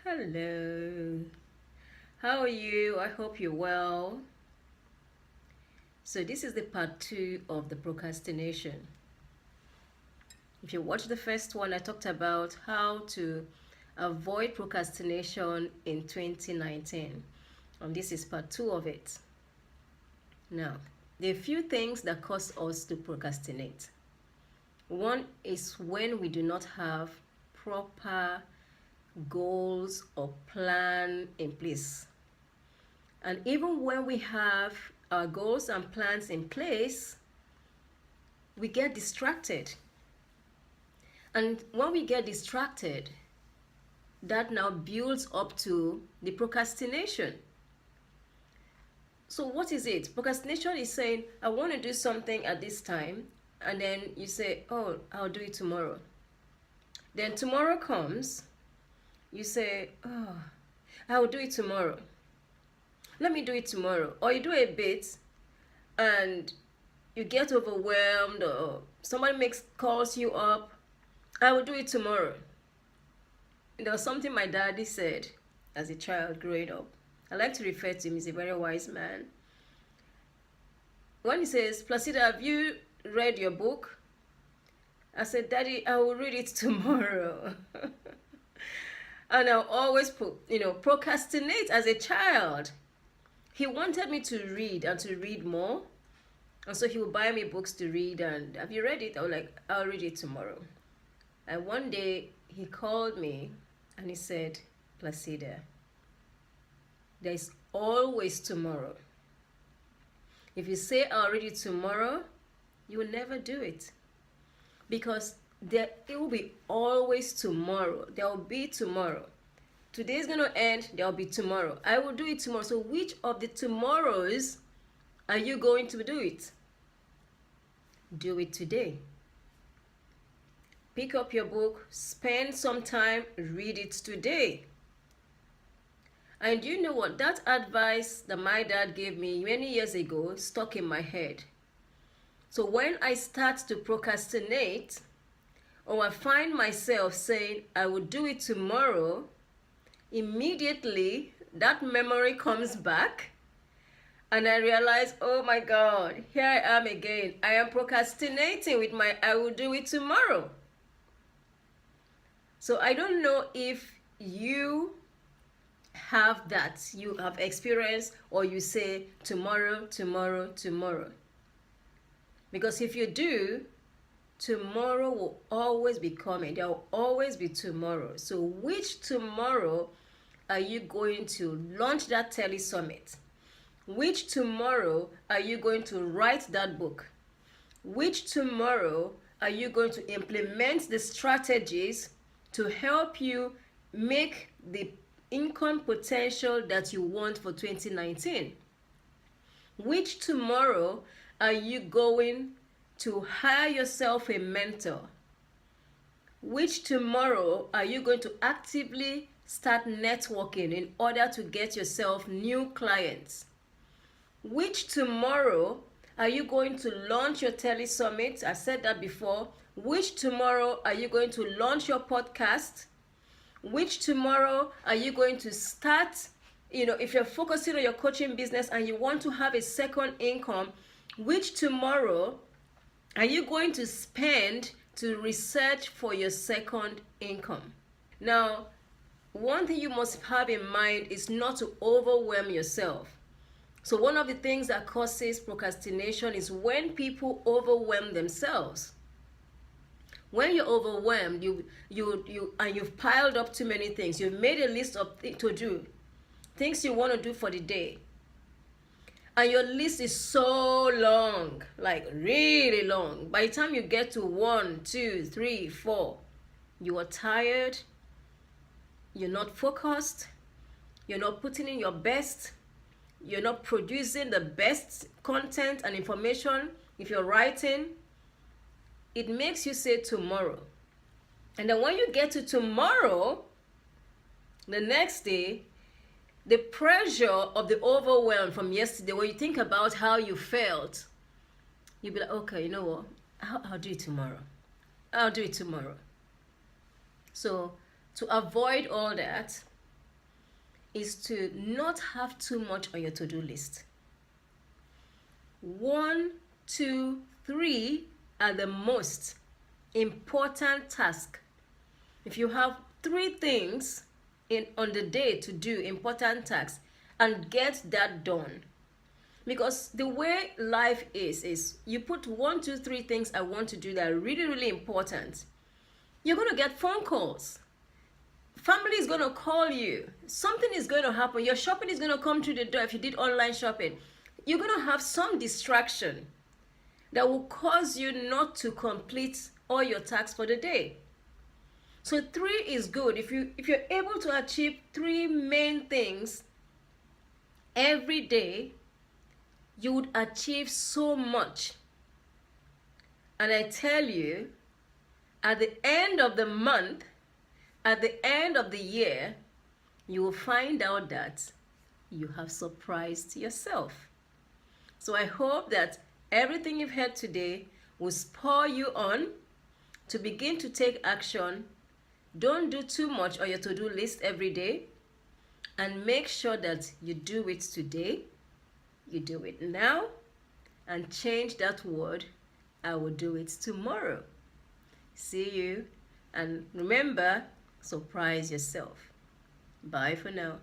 Hello. How are you? I hope you're well. So this is the part 2 of the procrastination. If you watched the first one, I talked about how to avoid procrastination in 2019. And this is part 2 of it. Now, there are a few things that cause us to procrastinate. One is when we do not have proper goals or plan in place. And even when we have our goals and plans in place, we get distracted. And when we get distracted, that now builds up to the procrastination. So what is it? Procrastination is saying, I want to do something at this time, and then you say, oh, I'll do it tomorrow. Then tomorrow comes, you say, oh, I'll do it tomorrow. Let me do it tomorrow. Or you do a bit and you get overwhelmed, or somebody calls you up, I will do it tomorrow. There was something my daddy said as a child growing up. I like to refer to him, he's a very wise man. When he says, Placida, have you read your book? I said, Daddy, I will read it tomorrow. And I'll always procrastinate as a child. He wanted me to read and to read more. And so he would buy me books to read. And have you read it? I was like, I'll read it tomorrow. And one day he called me and he said, Placida, there's always tomorrow. If you say I'll read it tomorrow, you will never do it. Because it will be always tomorrow. There will be tomorrow. Today is going to end, there will be tomorrow. I will do it tomorrow. So which of the tomorrows are you going to do it? Do it today. Pick up your book, spend some time, read it today. And you know what? That advice that my dad gave me many years ago stuck in my head. So when I start to procrastinate, or I find myself saying, I will do it tomorrow, immediately that memory comes back and I realize, oh my God, here I am again. I am procrastinating with my I will do it tomorrow. So I don't know if you have that, you have experienced, or you say tomorrow, tomorrow, tomorrow. Because if you do, tomorrow will always be coming. There will always be tomorrow. So which tomorrow are you going to launch that tele-summit? Which tomorrow are you going to write that book? Which tomorrow are you going to implement the strategies to help you make the income potential that you want for 2019? Which tomorrow are you going to hire yourself a mentor? Which tomorrow are you going to actively start networking in order to get yourself new clients? Which tomorrow are you going to launch your tele-summit? I said that before. Which tomorrow are you going to launch your podcast? Which tomorrow are you going to start, if you're focusing on your coaching business and you want to have a second income, which tomorrow are you going to spend to research for your second income? Now, one thing you must have in mind is not to overwhelm yourself. So one of the things that causes procrastination is when people overwhelm themselves. When you're overwhelmed, you've piled up too many things. You've made a list of things to do, things you want to do for the day. And your list is so long, like really long. By the time you get to 1, 2, 3, 4, you are tired, you're not focused, you're not putting in your best, you're not producing the best content and information. If you're writing, it makes you say tomorrow. And then when you get to tomorrow, the next day, the pressure of the overwhelm from yesterday, when you think about how you felt, you'll be like, okay, you know what? I'll do it tomorrow. I'll do it tomorrow. So to avoid all that, is to not have too much on your to-do list. 1, 2, 3 are the most important tasks. If you have 3 things on the day to do, important tasks, and get that done. Because the way life is you put 1, 2, 3 things I want to do that are really, really important. You're going to get phone calls. Family is going to call you. Something is going to happen. Your shopping is going to come to the door if you did online shopping. You're going to have some distraction that will cause you not to complete all your tasks for the day. So 3 is good. If you're able to achieve 3 main things every day, you would achieve so much. And I tell you, at the end of the month, at the end of the year, you will find out that you have surprised yourself. So I hope that everything you've heard today will spur you on to begin to take action. Don't do too much on your to-do list every day, and make sure that you do it today, you do it now, and change that word, I will do it tomorrow. See you, and remember, surprise yourself. Bye for now.